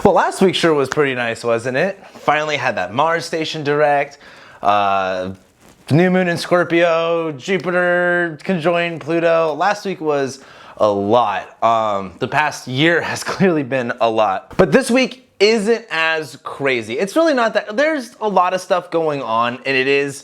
Well, last week sure was pretty nice, wasn't it? Finally had that Mars station direct, new moon in Scorpio, Jupiter conjoined Pluto. Last week was a lot. The past year has clearly been a lot. But this week isn't as crazy. It's really not that. There's a lot of stuff going on, and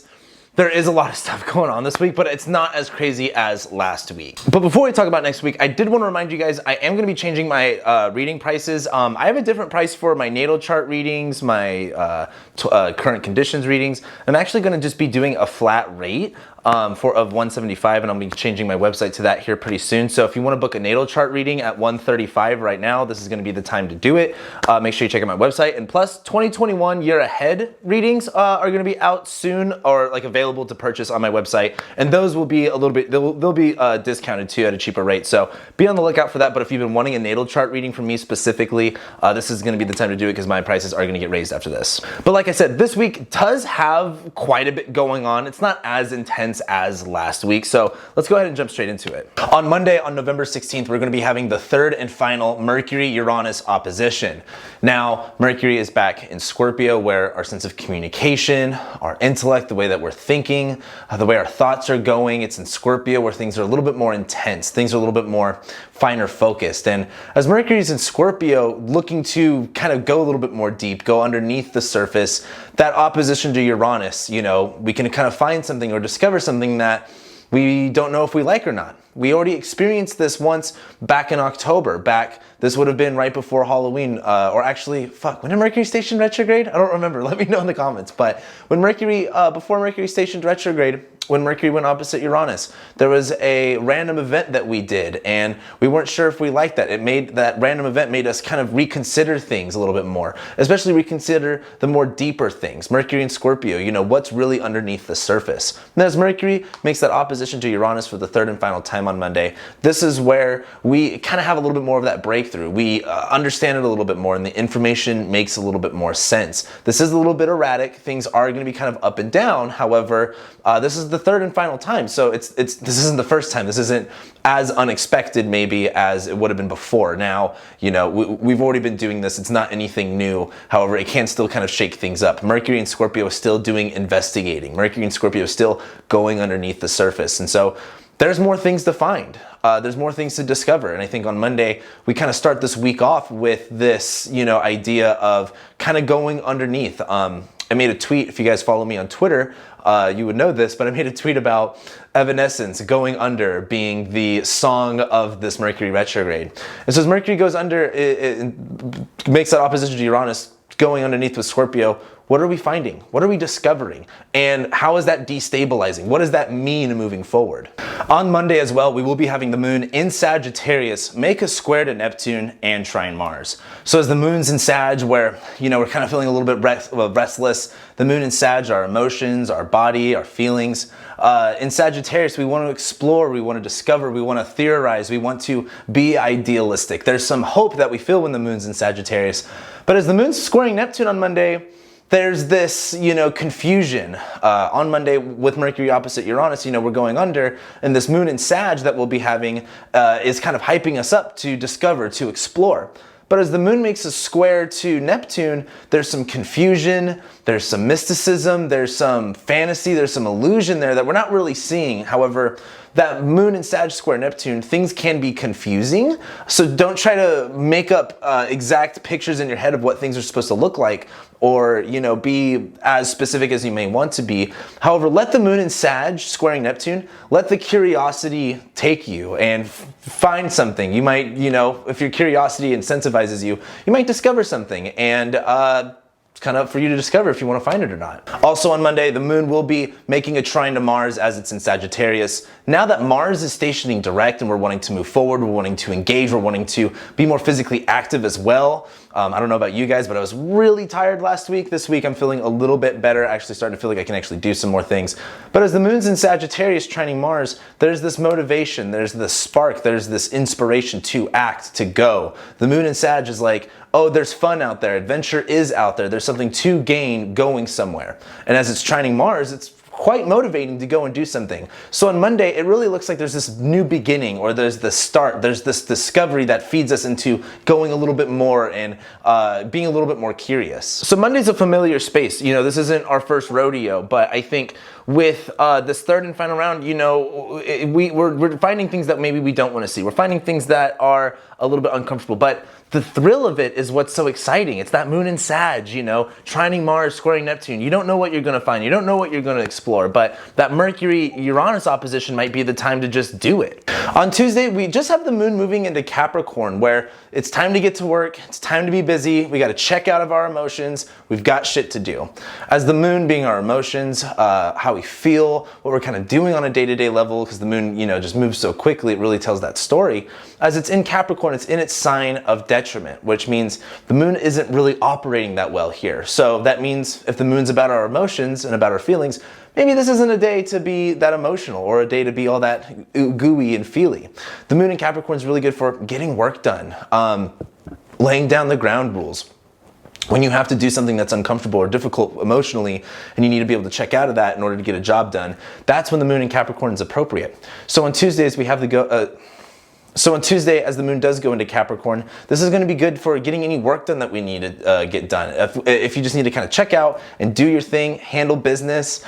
there is a lot of stuff going on this week, but it's not as crazy as last week. But before we talk about next week, I did want to remind you guys, I am going to be changing my reading prices. I have a different price for my natal chart readings, my current conditions readings. I'm actually going to just be doing a flat rate of $175, and I'll be changing my website to that here pretty soon. So if you want to book a natal chart reading at $135 right now, this is going to be the time to do it. Make sure you check out my website. And plus, 2021 year ahead readings are going to be out soon, or like available to purchase on my website. And those will be a little bit, they'll be discounted too at a cheaper rate. So be on the lookout for that. But if you've been wanting a natal chart reading from me specifically, this is going to be the time to do it, because my prices are going to get raised after this. But like I said, this week does have quite a bit going on. It's not as intense as last week. So let's go ahead and jump straight into it. On Monday, on November 16th, we're going to be having the third and final Mercury-Uranus opposition. Now, Mercury is back in Scorpio, where our sense of communication, our intellect, the way that we're thinking, the way our thoughts are going. It's in Scorpio, where things are a little bit more intense. Things are a little bit more finer focused. And as Mercury is in Scorpio, looking to kind of go a little bit more deep, go underneath the surface, that opposition to Uranus, you know, we can kind of find something or discover something that we don't know if we like or not. We already experienced this once back in October. This would have been right before Halloween, or actually, when did Mercury station retrograde? I don't remember. Let me know in the comments. But when before Mercury stationed retrograde, when Mercury went opposite Uranus, there was a random event that we did, and we weren't sure if we liked that. That random event made us kind of reconsider things a little bit more, especially reconsider the more deeper things. Mercury and Scorpio, you know, what's really underneath the surface. And as Mercury makes that opposition to Uranus for the third and final time on Monday, this is where we kind of have a little bit more of that breakthrough. We understand it a little bit more, and the information makes a little bit more sense. This is a little bit erratic. Things are going to be kind of up and down. However, this is the third and final time, so this isn't the first time. This isn't as unexpected maybe as it would have been before. Now, you know, we've already been doing this. It's not anything new. However, it can still kind of shake things up. Mercury and Scorpio is still doing investigating. Mercury and Scorpio is still going underneath the surface, and so there's more things to find. There's more things to discover. And I think on Monday, we kind of start this week off with this, you know, idea of kind of going underneath. I made a tweet. If you guys follow me on Twitter, you would know this, but I made a tweet about Evanescence, Going Under, being the song of this Mercury retrograde. And so as Mercury goes under, it makes that opposition to Uranus, going underneath with Scorpio. What are we finding? What are we discovering? And how is that destabilizing? What does that mean moving forward? On Monday as well, we will be having the moon in Sagittarius make a square to Neptune and trine Mars. So as the moon's in Sag, where, you know, we're kind of feeling a little bit restless, the moon in Sag, our emotions, our body, our feelings. In Sagittarius, we want to explore, we want to discover, we want to theorize, we want to be idealistic. There's some hope that we feel when the moon's in Sagittarius. But as the moon's squaring Neptune on Monday, there's this, you know, confusion. On Monday with Mercury opposite Uranus, you know, we're going under, and this moon in Sag that we'll be having is kind of hyping us up to discover, to explore. But as the moon makes a square to Neptune, there's some confusion, there's some mysticism, there's some fantasy, there's some illusion there that we're not really seeing. However, that moon in Sag square Neptune, things can be confusing. So don't try to make up exact pictures in your head of what things are supposed to look like, or, you know, be as specific as you may want to be. However, let the moon in Sag squaring Neptune, let the curiosity take you and find something. You might, you know, if your curiosity incentivizes you, you might discover something, and it's kind of up for you to discover if you want to find it or not. Also on Monday, the moon will be making a trine to Mars as it's in Sagittarius. Now that Mars is stationing direct and we're wanting to move forward, we're wanting to engage, we're wanting to be more physically active as well. I don't know about you guys, but I was really tired last week. This week I'm feeling a little bit better, actually starting to feel like I can actually do some more things. But as the moon's in Sagittarius trining Mars, there's this motivation, there's this spark, there's this inspiration to act, to go. The moon in Sag is like, oh, there's fun out there, adventure is out there, there's something to gain going somewhere. And as it's trining Mars, it's quite motivating to go and do something. So on Monday, it really looks like there's this new beginning, or there's this start, there's this discovery that feeds us into going a little bit more and being a little bit more curious. So Monday's a familiar space. You know, this isn't our first rodeo, but I think with this third and final round, you know, we're finding things that maybe we don't want to see. We're finding things that are a little bit uncomfortable, but the thrill of it is what's so exciting. It's that moon in Sag, you know, trining Mars, squaring Neptune. You don't know what you're going to find. You don't know what you're going to explore, but that Mercury-Uranus opposition might be the time to just do it. On Tuesday, we just have the moon moving into Capricorn, where it's time to get to work. It's time to be busy. We got to check out of our emotions. We've got shit to do. As the moon being our emotions, how we feel, what we're kind of doing on a day-to-day level, because the moon, you know, just moves so quickly, it really tells that story. As it's in Capricorn, it's in its sign of detriment, which means the moon isn't really operating that well here. So that means if the moon's about our emotions and about our feelings, maybe this isn't a day to be that emotional or a day to be all that gooey and feely. The moon in Capricorn is really good for getting work done, laying down the ground rules. When you have to do something that's uncomfortable or difficult emotionally, and you need to be able to check out of that in order to get a job done, that's when the moon in Capricorn is appropriate. So on Tuesdays, we have So on Tuesday, as the moon does go into Capricorn, this is going to be good for getting any work done that we need to get done. If you just need to kind of check out and do your thing, handle business,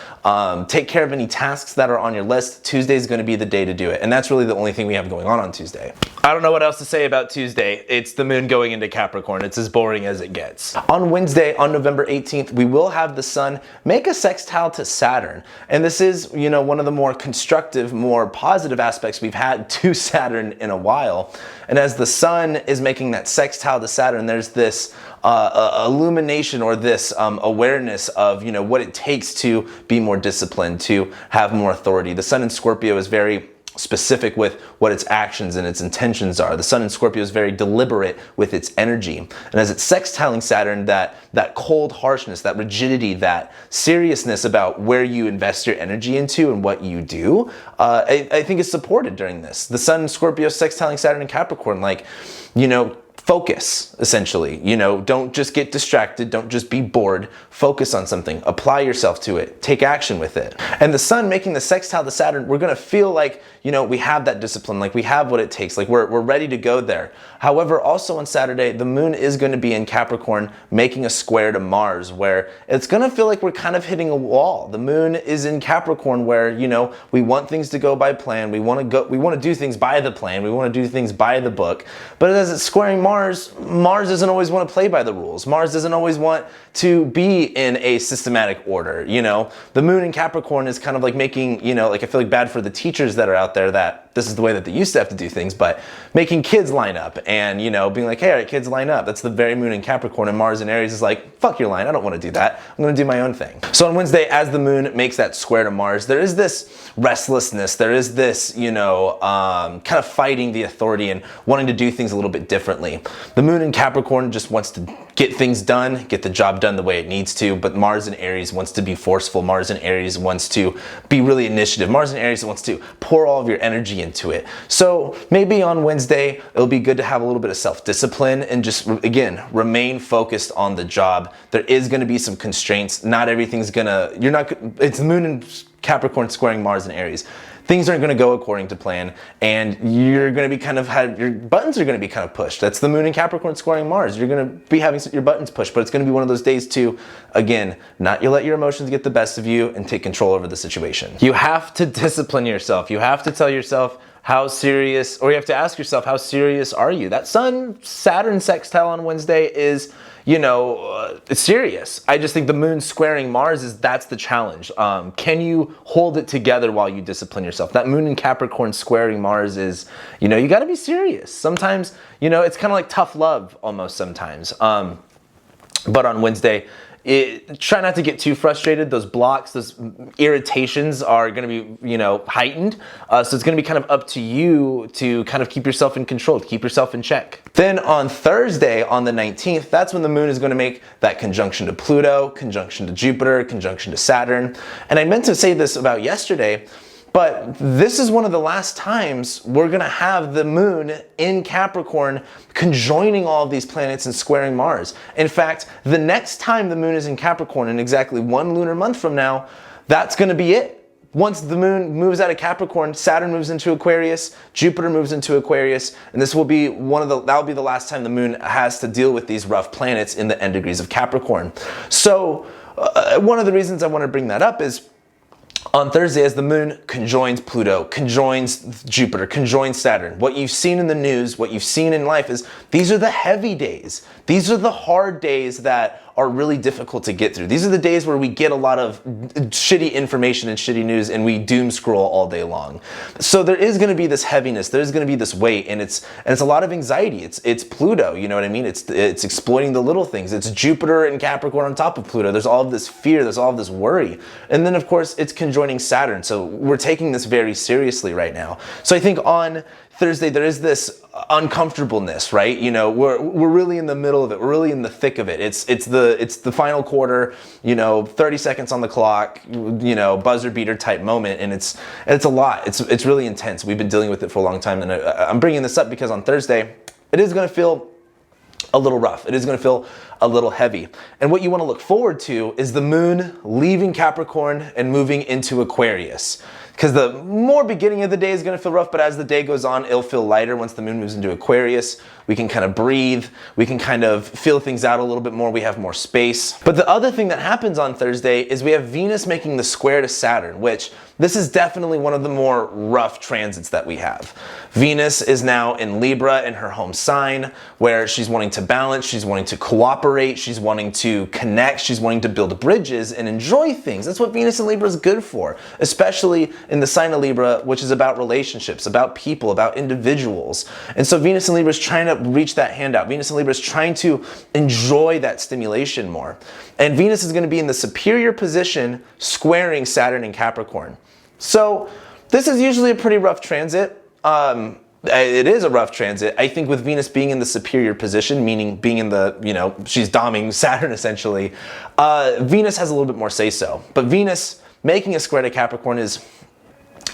take care of any tasks that are on your list, Tuesday is going to be the day to do it. And that's really the only thing we have going on Tuesday. I don't know what else to say about Tuesday. It's the moon going into Capricorn. It's as boring as it gets. On Wednesday, on November 18th, we will have the sun make a sextile to Saturn. And this is, you know, one of the more constructive, more positive aspects we've had to Saturn in a while. And as the sun is making that sextile to Saturn, there's this illumination, or this awareness of, you know, what it takes to be more disciplined, to have more authority. The sun in Scorpio is very specific with what its actions and its intentions are. The sun in Scorpio is very deliberate with its energy. And as it's sextiling Saturn, that cold harshness, that rigidity, that seriousness about where you invest your energy into and what you do, I think is supported during this. The sun in Scorpio sextiling Saturn in Capricorn, like, you know, focus, essentially. You know, don't just get distracted. Don't just be bored. Focus on something. Apply yourself to it. Take action with it. And the sun making the sextile to Saturn, we're going to feel like, you know, we have that discipline, like we have what it takes, like we're ready to go there. However, also on Saturday, the moon is going to be in Capricorn making a square to Mars, where it's going to feel like we're kind of hitting a wall. The moon is in Capricorn, where, you know, we want things to go by plan. We want to do things by the plan. We want to do things by the book. But as it's squaring Mars doesn't always want to play by the rules. Mars doesn't always want to be in a systematic order. You know, the moon in Capricorn is kind of like making, you know, like I feel like bad for the teachers that are out there that this is the way that they used to have to do things, but making kids line up and, you know, being like, hey, all right, kids line up. That's the very moon in Capricorn, and Mars in Aries is like, fuck your line. I don't want to do that. I'm going to do my own thing. So on Wednesday, as the moon makes that square to Mars, there is this restlessness. There is this, you know, kind of fighting the authority and wanting to do things a little bit differently. The moon in Capricorn just wants to get things done, get the job done the way it needs to, but Mars in Aries wants to be forceful. Mars in Aries wants to be really initiative. Mars in Aries wants to pour all of your energy into it. So maybe on Wednesday, it'll be good to have a little bit of self-discipline and just, again, remain focused on the job. There is going to be some constraints. Not everything's gonna, it's the moon in Capricorn squaring Mars in Aries. Things aren't going to go according to plan, and you're going to be your buttons are going to be kind of pushed. That's the moon in Capricorn squaring Mars. You're going to be having your buttons pushed, but it's going to be one of those days to, again, not you let your emotions get the best of you and take control over the situation. You have to discipline yourself. You have to tell yourself how serious, or you have to ask yourself, how serious are you? That Sun-Saturn sextile on Wednesday is, you know, it's serious. I just think the moon squaring Mars that's the challenge. Can you hold it together while you discipline yourself? That moon in Capricorn squaring Mars is, you know, you got to be serious. Sometimes, you know, it's kind of like tough love almost sometimes. But on Wednesday, try not to get too frustrated. Those blocks, those irritations are going to be, you know, heightened. So it's going to be kind of up to you to kind of keep yourself in control, to keep yourself in check. Then on Thursday, on the 19th, that's when the moon is going to make that conjunction to Pluto, conjunction to Jupiter, conjunction to Saturn. And I meant to say this about yesterday, but this is one of the last times we're going to have the moon in Capricorn conjoining all of these planets and squaring Mars. In fact, the next time the moon is in Capricorn, in exactly 1 lunar month from now, that's going to be it. Once the moon moves out of Capricorn, Saturn moves into Aquarius, Jupiter moves into Aquarius, and this will be that'll be the last time the moon has to deal with these rough planets in the end degrees of Capricorn. So one of the reasons I want to bring that up is on Thursday, as the moon conjoins Pluto, conjoins Jupiter, conjoins Saturn, what you've seen in the news, what you've seen in life is these are the heavy days. These are the hard days that are really difficult to get through. These are the days where we get a lot of shitty information and shitty news and we doom scroll all day long. So there is going to be this heaviness, there's going to be this weight, and it's a lot of anxiety. It's Pluto, you know what I mean? It's exploiting the little things. It's Jupiter and Capricorn on top of Pluto. There's all of this fear, there's all of this worry. And then of course it's conjoining Saturn. So we're taking this very seriously right now. So I think on Thursday there is this uncomfortableness, right? You know, we're really in the middle of it. We're really in the thick of it. It's the final quarter, you know, 30 seconds on the clock, you know, buzzer beater type moment, and it's a lot. It's really intense. We've been dealing with it for a long time, and I'm bringing this up because on Thursday it is going to feel a little rough. It is going to feel a little heavy. And what you want to look forward to is the moon leaving Capricorn and moving into Aquarius. Because the more beginning of the day is going to feel rough, but as the day goes on, it'll feel lighter once the moon moves into Aquarius. We can kind of breathe. We can kind of feel things out a little bit more. We have more space. But the other thing that happens on Thursday is we have Venus making the square to Saturn, which this is definitely one of the more rough transits that we have. Venus is now in Libra in her home sign, where she's wanting to balance, she's wanting to cooperate, she's wanting to connect, she's wanting to build bridges and enjoy things. That's what Venus in Libra is good for, especially in the sign of Libra, which is about relationships, about people, about individuals. And so Venus in Libra is trying to reach that hand out. Venus in Libra is trying to enjoy that stimulation more. And Venus is going to be in the superior position, squaring Saturn and Capricorn. So this is usually a pretty rough transit. It is a rough transit. I think with Venus being in the superior position, meaning being in the, you know, she's doming Saturn essentially, Venus has a little bit more say so. But Venus making a square to Capricorn is,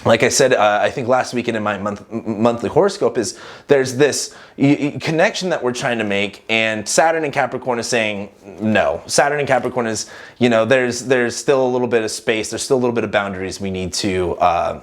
like I said, I think last weekend in my monthly horoscope, is there's this connection that we're trying to make, and Saturn and Capricorn is saying no. Saturn and Capricorn is, you know, there's still a little bit of space, there's still a little bit of boundaries we need to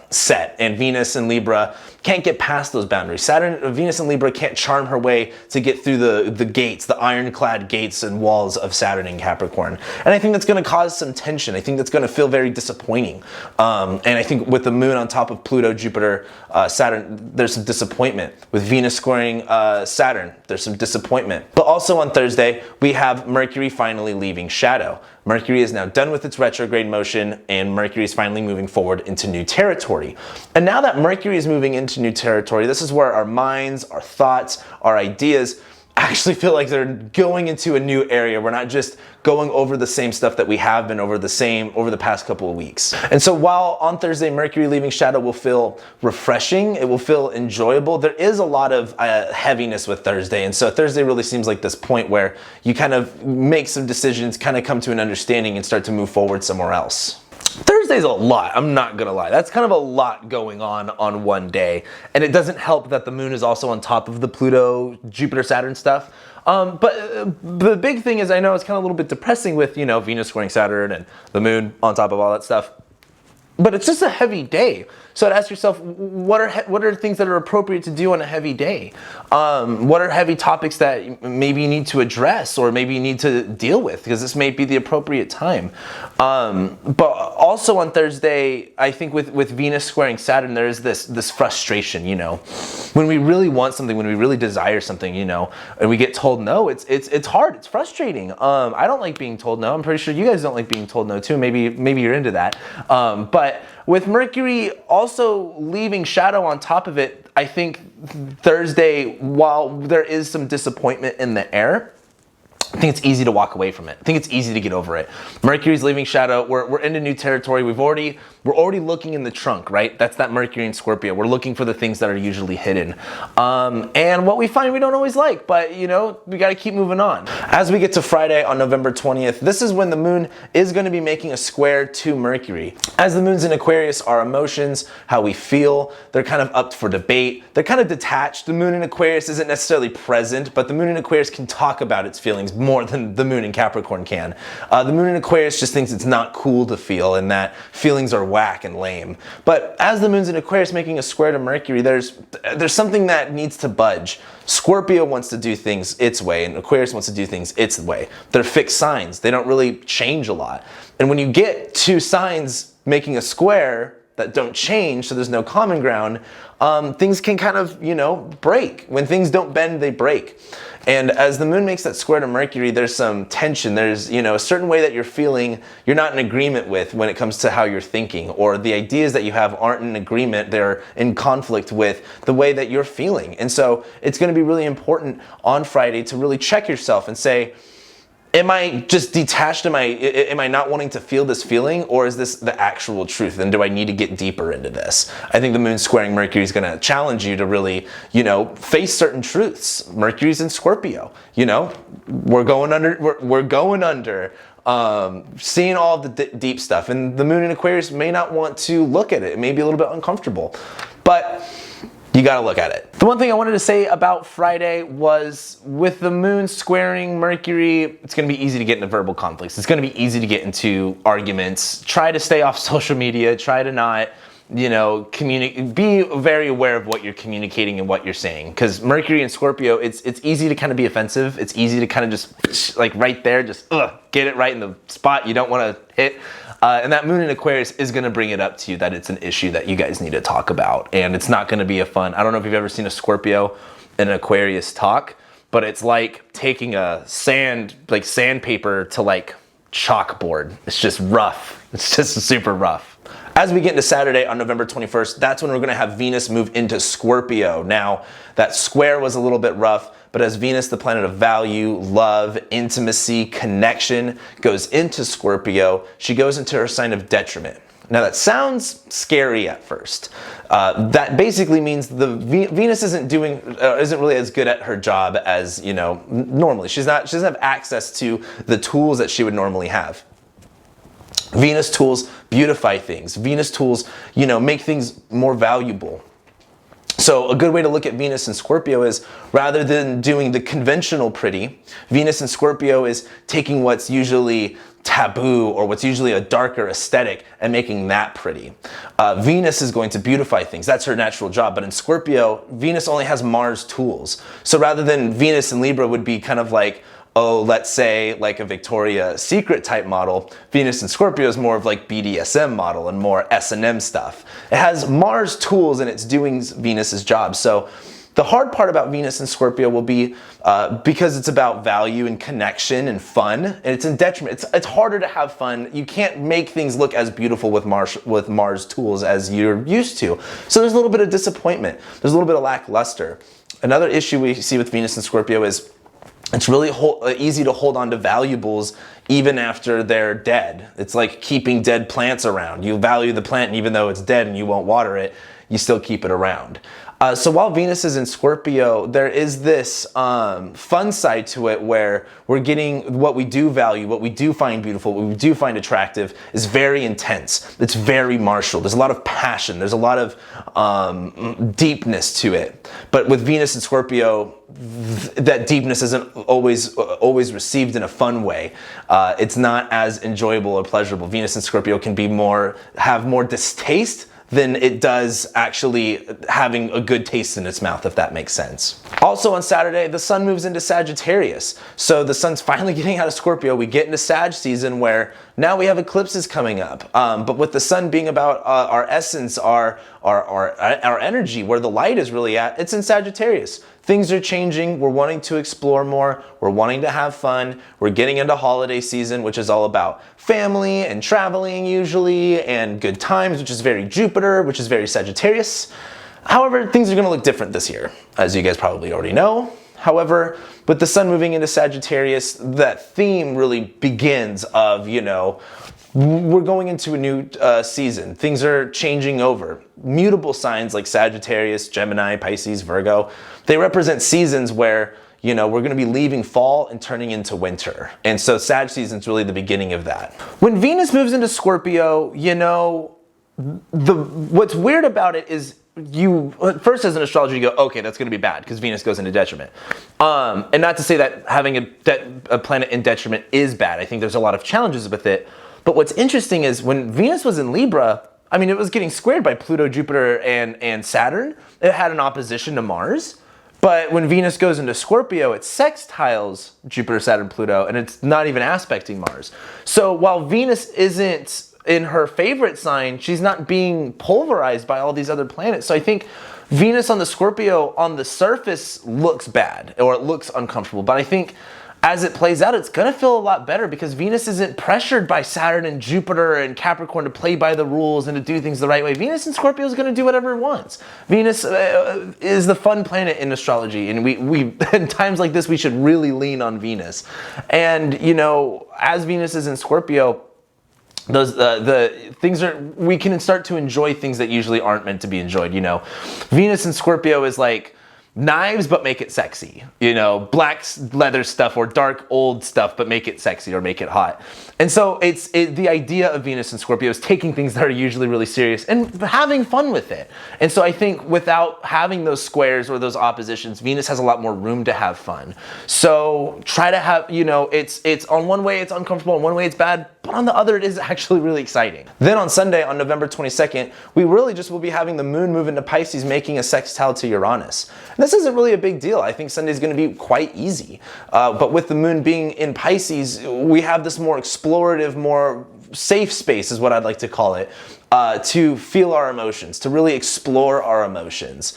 set, and Venus and Libra can't get past those boundaries. Venus and Libra can't charm her way to get through the gates, the ironclad gates and walls of Saturn and Capricorn. And I think that's going to cause some tension. I think that's going to feel very disappointing. And I think with the moon on top of Pluto, Jupiter, Saturn, there's some disappointment. With Venus squaring Saturn, there's some disappointment. But also on Thursday, we have Mercury finally leaving shadow. Mercury is now done with its retrograde motion, and Mercury is finally moving forward into new territory. And now that Mercury is moving into new territory, this is where our minds, our thoughts, our ideas actually feel like they're going into a new area. We're not just going over the same stuff that we have been over the past couple of weeks. And so while on Thursday, Mercury leaving shadow will feel refreshing, it will feel enjoyable, there is a lot of heaviness with Thursday. And so Thursday really seems like this point where you kind of make some decisions, kind of come to an understanding and start to move forward somewhere else. Thursday's a lot, I'm not gonna lie. That's kind of a lot going on one day. And it doesn't help that the moon is also on top of the Pluto, Jupiter, Saturn stuff. But the big thing is, I know it's kind of a little bit depressing with, you know, Venus squaring Saturn and the moon on top of all that stuff. But it's just a heavy day. So to ask yourself, what are things that are appropriate to do on a heavy day? What are heavy topics that maybe you need to address or maybe you need to deal with? Because this may be the appropriate time. But also on Thursday, I think with Venus squaring Saturn, there is this frustration, you know. When we really want something, when we really desire something, you know, and we get told no, it's hard, it's frustrating. I don't like being told no. I'm pretty sure you guys don't like being told no too. Maybe you're into that. But with Mercury also leaving shadow on top of it, I think Thursday, while there is some disappointment in the air, I think it's easy to walk away from it. I think it's easy to get over it. Mercury's leaving shadow. We're into new territory. We're already looking in the trunk, right? That's that Mercury in Scorpio. We're looking for the things that are usually hidden. And what we find we don't always like, but you know, we got to keep moving on. As we get to Friday on November 20th, this is when the moon is going to be making a square to Mercury. As the moon's in Aquarius, our emotions, how we feel, they're kind of up for debate. They're kind of detached. The moon in Aquarius isn't necessarily present, but the moon in Aquarius can talk about its feelings, more than the moon in Capricorn can. The moon in Aquarius just thinks it's not cool to feel and that feelings are whack and lame. But as the moon's in Aquarius making a square to Mercury, there's something that needs to budge. Scorpio wants to do things its way and Aquarius wants to do things its way. They're fixed signs. They don't really change a lot. And when you get two signs making a square that don't change, so there's no common ground, things can kind of, break. When things don't bend, they break. And as the moon makes that square to Mercury, there's some tension. There's, a certain way that you're feeling you're not in agreement with when it comes to how you're thinking, or the ideas that you have aren't in agreement. They're in conflict with the way that you're feeling. And so it's going to be really important on Friday to really check yourself and say, am I just detached? Am I not wanting to feel this feeling, or is this the actual truth? And do I need to get deeper into this? I think the moon squaring Mercury is going to challenge you to really, face certain truths. Mercury's in Scorpio. We're going under. Seeing all the deep stuff, and the moon in Aquarius may not want to look at it. It may be a little bit uncomfortable, but you gotta look at it. The one thing I wanted to say about Friday was with the moon squaring Mercury, it's gonna be easy to get into verbal conflicts. It's gonna be easy to get into arguments. Try to stay off social media. Try to not, communicate. Be very aware of what you're communicating and what you're saying. Because Mercury and Scorpio, it's easy to kind of be offensive. It's easy to kind of just like right there, just get it right in the spot you don't want to hit. And that moon in Aquarius is going to bring it up to you that it's an issue that you guys need to talk about. And it's not going to be a fun, I don't know if you've ever seen a Scorpio and an Aquarius talk, but it's like taking a sandpaper to like chalkboard. It's just rough. It's just super rough. As we get into Saturday on November 21st, that's when we're going to have Venus move into Scorpio. Now, that square was a little bit rough, but as Venus, the planet of value, love, intimacy, connection, goes into Scorpio, she goes into her sign of detriment. Now that sounds scary at first. That basically means the Venus isn't really as good at her job as, normally. She doesn't have access to the tools that she would normally have. Venus tools beautify things. Venus tools, make things more valuable. So a good way to look at Venus and Scorpio is, rather than doing the conventional pretty, Venus and Scorpio is taking what's usually taboo or what's usually a darker aesthetic and making that pretty. Venus is going to beautify things. That's her natural job. But in Scorpio, Venus only has Mars tools. So rather than Venus and Libra would be kind of like, let's say like a Victoria's Secret type model, Venus and Scorpio is more of like BDSM model and more S&M stuff. It has Mars tools and it's doing Venus's job. So the hard part about Venus and Scorpio will be because it's about value and connection and fun, and it's in detriment. It's harder to have fun. You can't make things look as beautiful with Mars tools as you're used to. So there's a little bit of disappointment. There's a little bit of lackluster. Another issue we see with Venus and Scorpio is it's really easy to hold on to valuables even after they're dead. It's like keeping dead plants around. You value the plant, and even though it's dead and you won't water it, you still keep it around. So while Venus is in Scorpio, there is this fun side to it where we're getting what we do value, what we do find beautiful, what we do find attractive is very intense. It's very martial. There's a lot of passion. There's a lot of deepness to it. But with Venus and Scorpio, that deepness isn't always received in a fun way. It's not as enjoyable or pleasurable. Venus and Scorpio can be have more distaste than it does actually having a good taste in its mouth, if that makes sense. Also on Saturday, the sun moves into Sagittarius. So the sun's finally getting out of Scorpio. We get into Sag season where now we have eclipses coming up. But with the sun being about our essence, our energy, where the light is really at, it's in Sagittarius. Things are changing. We're wanting to explore more. We're wanting to have fun. We're getting into holiday season, which is all about family and traveling usually, and good times, which is very Jupiter, which is very Sagittarius. However, things are going to look different this year, as you guys probably already know. However, with the sun moving into Sagittarius, that theme really begins of, we're going into a new season. Things are changing over. Mutable signs like Sagittarius, Gemini, Pisces, Virgo, they represent seasons where, we're going to be leaving fall and turning into winter. And so Sag season's really the beginning of that. When Venus moves into Scorpio, what's weird about it is you at first as an astrologer you go, okay, that's going to be bad because Venus goes into detriment. And not to say that having a planet in detriment is bad. I think there's a lot of challenges with it. But what's interesting is when Venus was in Libra, I mean, it was getting squared by Pluto, Jupiter, and Saturn. It had an opposition to Mars. But when Venus goes into Scorpio, it sextiles Jupiter, Saturn, Pluto, and it's not even aspecting Mars. So while Venus isn't in her favorite sign, she's not being pulverized by all these other planets. So I think Venus on the Scorpio on the surface looks bad, or it looks uncomfortable. But I think as it plays out, it's going to feel a lot better because Venus isn't pressured by Saturn and Jupiter and Capricorn to play by the rules and to do things the right way. Venus in Scorpio is going to do whatever it wants. Venus is the fun planet in astrology, and we in times like this, we should really lean on Venus. And, you know, as Venus is in Scorpio, those the things are, we can start to enjoy things that usually aren't meant to be enjoyed. You know, Venus in Scorpio is like knives, but make it sexy, you know, black leather stuff or dark old stuff, but make it sexy or make it hot. And so the idea of Venus and Scorpio is taking things that are usually really serious and having fun with it. And so I think without having those squares or those oppositions, Venus has a lot more room to have fun. So try to have, you know, it's on one way it's uncomfortable, on one way it's bad, but on the other it is actually really exciting. Then on Sunday, on November 22nd, we really just will be having the moon move into Pisces, making a sextile to Uranus. And this isn't really a big deal. I think Sunday's going to be quite easy. But with the moon being in Pisces, we have this more explorative, more safe space is what I'd like to call it, to feel our emotions, to really explore our emotions.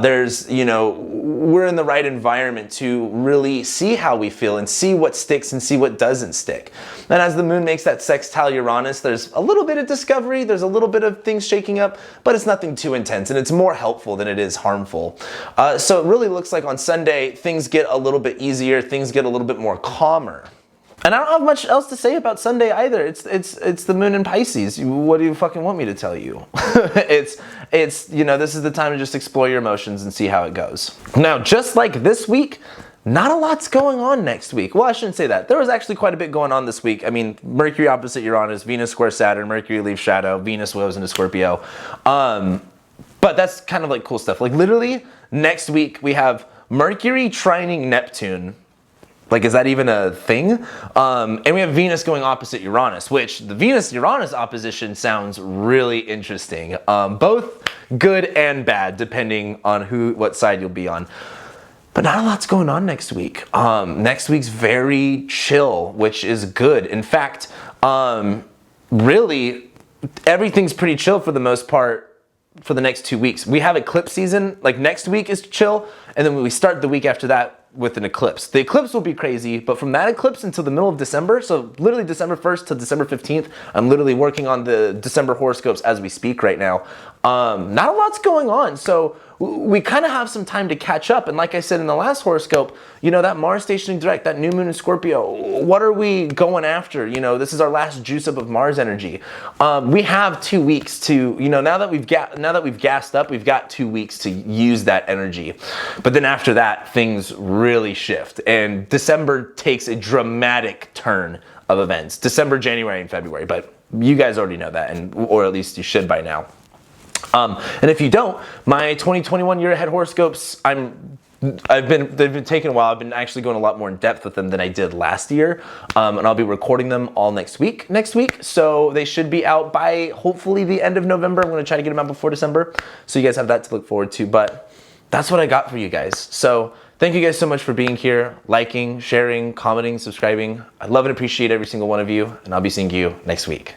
There's, you know, we're in the right environment to really see how we feel and see what sticks and see what doesn't stick. And as the moon makes that sextile Uranus, there's a little bit of discovery, there's a little bit of things shaking up, but it's nothing too intense, and it's more helpful than it is harmful. So it really looks like on Sunday, things get a little bit easier, things get a little bit more calmer. And I don't have much else to say about Sunday either. It's the moon in Pisces. What do you fucking want me to tell you? it's you know, this is the time to just explore your emotions and see how it goes. Now, just like this week, not a lot's going on next week. Well, I shouldn't say that. There was actually quite a bit going on this week. I mean, Mercury opposite Uranus, Venus square Saturn, Mercury leaves shadow, Venus goes into Scorpio. But that's kind of like cool stuff. Like literally next week we have Mercury trining Neptune. Like, is that even a thing? And we have Venus going opposite Uranus, which the Venus-Uranus opposition sounds really interesting. Both good and bad, depending on what side you'll be on. But not a lot's going on next week. Next week's very chill, which is good. In fact, really, everything's pretty chill for the most part for the next 2 weeks. We have eclipse season. Like, next week is chill, and then we start the week after that with an eclipse. The eclipse will be crazy, but from that eclipse until the middle of December, so literally December 1st to December 15th, I'm literally working on the December horoscopes as we speak right now. Not a lot's going on, so we kind of have some time to catch up. And like I said in the last horoscope, you know, that Mars stationing direct, that new moon in Scorpio, what are we going after? You know, this is our last juice up of Mars energy. We have 2 weeks to, you know, now that we've gassed up, we've got 2 weeks to use that energy. But then after that, things really shift, and December takes a dramatic turn of events. December, January, and February, but you guys already know that, or at least you should by now. And if you don't, my 2021 year ahead horoscopes, they've been taking a while. I've been actually going a lot more in depth with them than I did last year. And I'll be recording them all next week. So they should be out by hopefully the end of November. I'm going to try to get them out before December. So you guys have that to look forward to, but that's what I got for you guys. So thank you guys so much for being here, liking, sharing, commenting, subscribing. I love and appreciate every single one of you, and I'll be seeing you next week.